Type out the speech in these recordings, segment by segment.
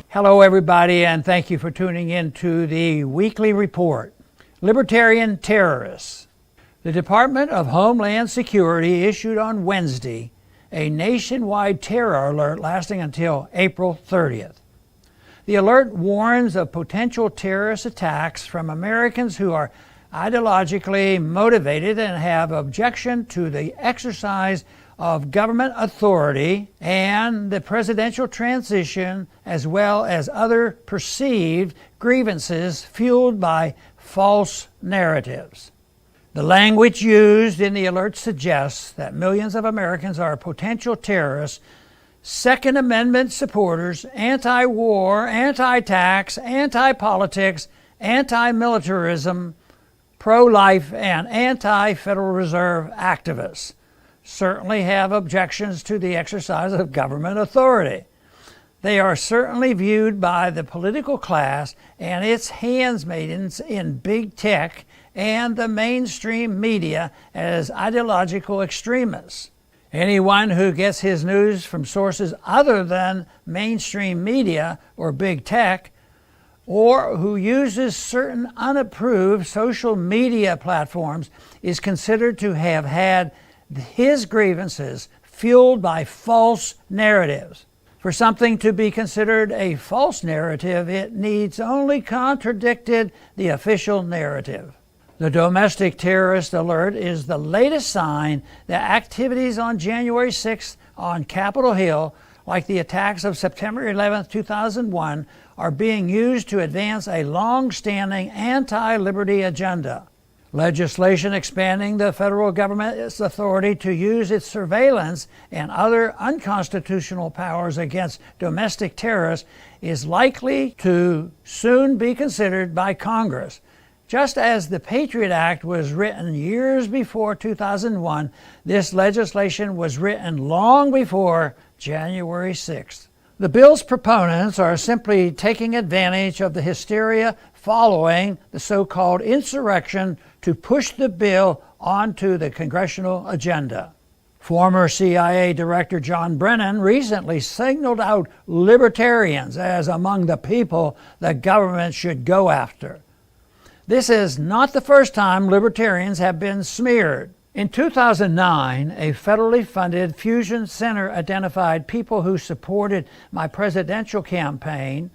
Hello everybody, and thank you for tuning in to the weekly report. Libertarian terrorists. The Department of Homeland Security issued on Wednesday a nationwide terror alert lasting until April 30th. The alert warns of potential terrorist attacks from Americans who are ideologically motivated and have objection to the exercise of government authority and the presidential transition, as well as other perceived grievances fueled by false narratives. The language used in the alert suggests that millions of Americans are potential terrorists, Second Amendment supporters, anti-war, anti-tax, anti-politics, anti-militarism, pro-life, and anti-Federal Reserve activists certainly have objections to the exercise of government authority. They are certainly viewed by the political class and its handmaidens in big tech and the mainstream media as ideological extremists. Anyone who gets his news from sources other than mainstream media or big tech, or who uses certain unapproved social media platforms, is considered to have had his grievances fueled by false narratives. For something to be considered a false narrative, it needs only contradicted the official narrative. The domestic terrorist alert is the latest sign that activities on January 6th on Capitol Hill, like the attacks of September 11, 2001, are being used to advance a long-standing anti-liberty agenda. Legislation expanding the federal government's authority to use its surveillance and other unconstitutional powers against domestic terrorists is likely to soon be considered by Congress. Just as the Patriot Act was written years before 2001, this legislation was written long before January 6th. The bill's proponents are simply taking advantage of the hysteria following the so-called insurrection to push the bill onto the congressional agenda. Former CIA Director John Brennan recently singled out libertarians as among the people the government should go after. This is not the first time libertarians have been smeared. In 2009, a federally funded fusion center identified people who supported my presidential campaign,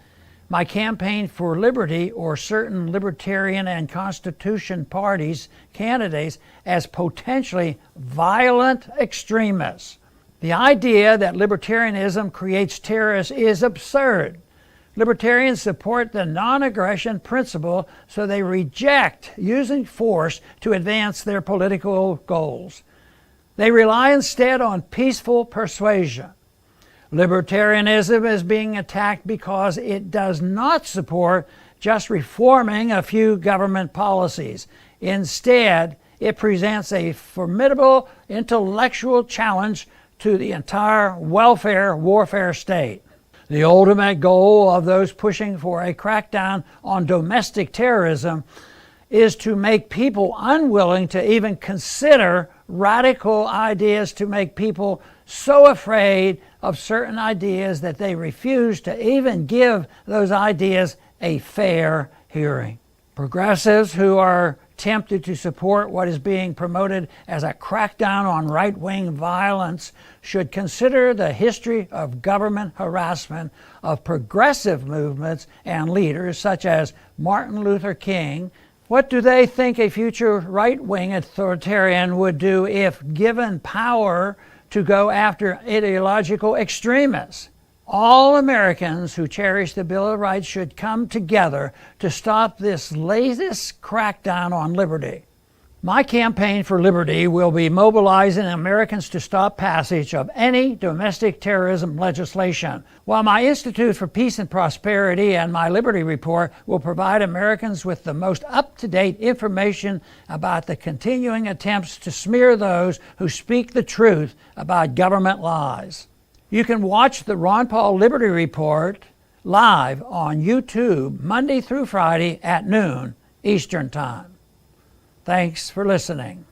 my campaign for liberty, or certain libertarian and Constitution parties candidates as potentially violent extremists. The idea that libertarianism creates terrorists is absurd. Libertarians support the non-aggression principle, so they reject using force to advance their political goals. They rely instead on peaceful persuasion. Libertarianism is being attacked because it does not support just reforming a few government policies. Instead, it presents a formidable intellectual challenge to the entire welfare warfare state. The ultimate goal of those pushing for a crackdown on domestic terrorism is to make people unwilling to even consider radical ideas, to make people so afraid of certain ideas that they refuse to even give those ideas a fair hearing. Progressives who are tempted to support what is being promoted as a crackdown on right-wing violence should consider the history of government harassment of progressive movements and leaders such as Martin Luther King. What do they think a future right-wing authoritarian would do if given power to go after ideological extremists? All Americans who cherish the Bill of Rights should come together to stop this latest crackdown on liberty. My campaign for liberty will be mobilizing Americans to stop passage of any domestic terrorism legislation, while my Institute for Peace and Prosperity and my Liberty Report will provide Americans with the most up-to-date information about the continuing attempts to smear those who speak the truth about government lies. You can watch the Ron Paul Liberty Report live on YouTube Monday through Friday at noon Eastern Time. Thanks for listening.